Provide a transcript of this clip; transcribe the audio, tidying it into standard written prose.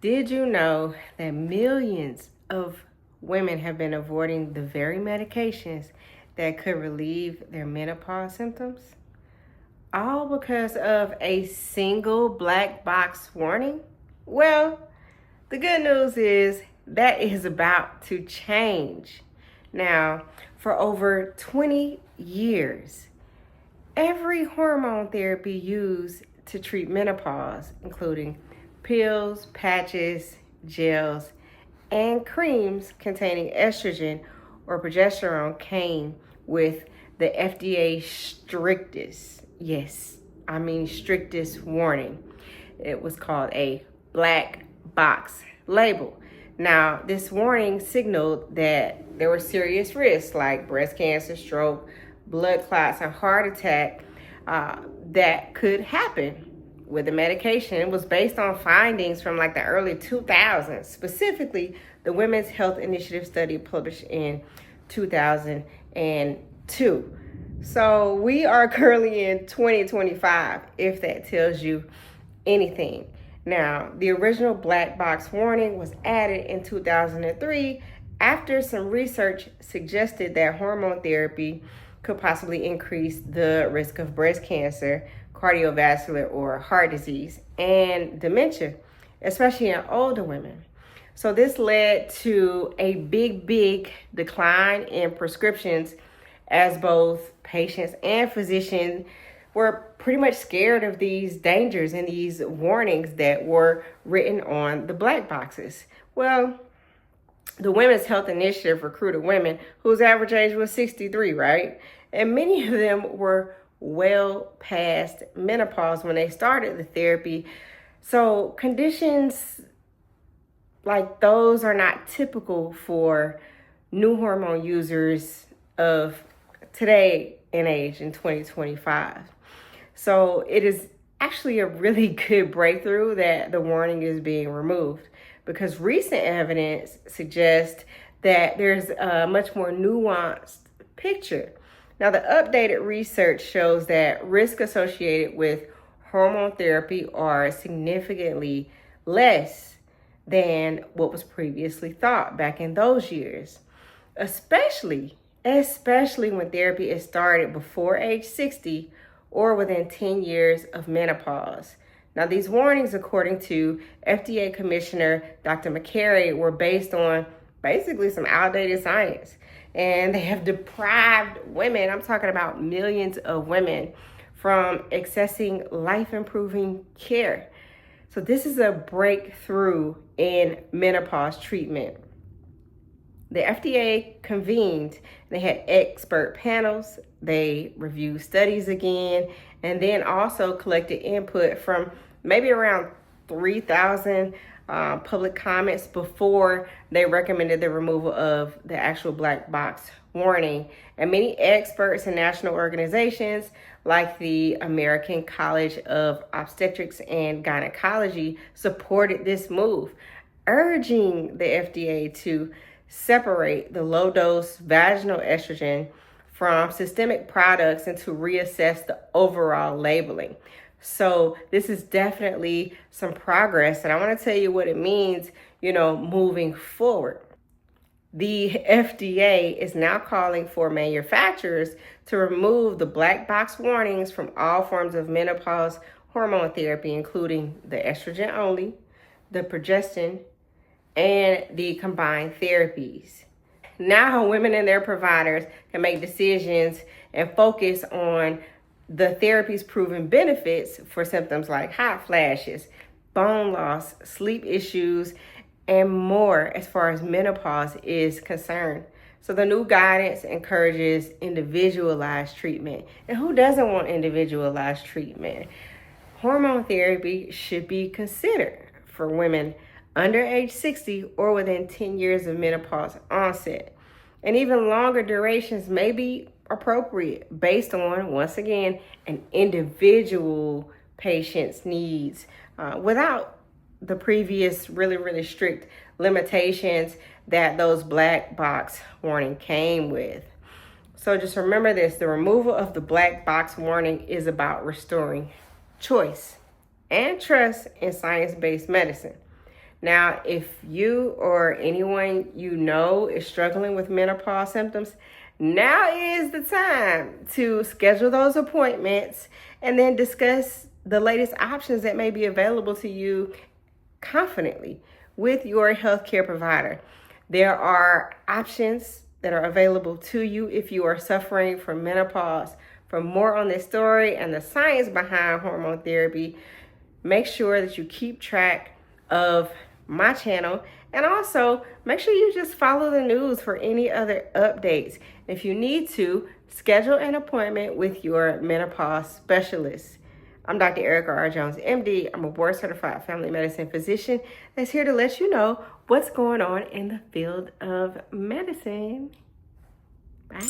Did you know that millions of women have been avoiding the very medications that could relieve their menopause symptoms? All because of a single black box warning? Well, the good news is that is about to change. Now, for over 20 years, every hormone therapy used to treat menopause, including pills, patches, gels, and creams containing estrogen or progesterone, came with the FDA strictest, yes, I mean strictest warning. It was called a black box label. Now, this warning signaled that there were serious risks like breast cancer, stroke, blood clots, and heart attack that could happen with the medication. It was based on findings from like the early 2000s, specifically the Women's Health Initiative study published in 2002. So we are currently in 2025, if that tells you anything. Now, the original black box warning was added in 2003 after some research suggested that hormone therapy could possibly increase the risk of breast cancer, cardiovascular or heart disease, and dementia, especially in older women. So this led to a big decline in prescriptions as both patients and physicians were pretty much scared of these dangers and these warnings that were written on the black boxes. Well, the Women's Health Initiative recruited women whose average age was 63, right? And many of them were well past menopause when they started the therapy. So conditions like those are not typical for new hormone users of today in age in 2025. So it is actually a really good breakthrough that the warning is being removed, because recent evidence suggests that there's a much more nuanced picture. Now, the updated research shows that risk associated with hormone therapy are significantly less than what was previously thought back in those years, especially when therapy is started before age 60 or within 10 years of menopause. Now, these warnings, according to FDA Commissioner Dr. McCary, were based on basically some outdated science. And they have deprived women, I'm talking about millions of women, from accessing life-improving care. So this is a breakthrough in menopause treatment. The FDA convened, they had expert panels, they reviewed studies again, and then also collected input from maybe around 3,000 public comments before they recommended the removal of the actual black box warning. And many experts and national organizations like the American College of Obstetrics and Gynecology supported this move, urging the FDA to separate the low-dose vaginal estrogen from systemic products and to reassess the overall labeling. So this is definitely some progress, and I want to tell you what it means, moving forward. The FDA is now calling for manufacturers to remove the black box warnings from all forms of menopause hormone therapy, including the estrogen only, the progestin, and the combined therapies. Now, women and their providers can make decisions and focus on the therapy's proven benefits for symptoms like hot flashes, bone loss, sleep issues, and more as far as menopause is concerned. So the new guidance encourages individualized treatment. And who doesn't want individualized treatment? Hormone therapy should be considered for women under age 60 or within 10 years of menopause onset. And even longer durations may be appropriate based on, once again, an individual patient's needs without the previous really strict limitations that those black box warning came with. So just remember this, the removal of the black box warning is about restoring choice and trust in science-based medicine. Now, if you or anyone you know is struggling with menopause symptoms, now is the time to schedule those appointments and then discuss the latest options that may be available to you confidently with your healthcare provider. There are options that are available to you if you are suffering from menopause. For more on this story and the science behind hormone therapy, make sure that you keep track of my channel, and also make sure you just follow the news for any other updates. If you need to, schedule an appointment with your menopause specialist. I'm Dr. Erica R. Jones, MD. I'm a board certified family medicine physician that's here to let you know what's going on in the field of medicine. Bye.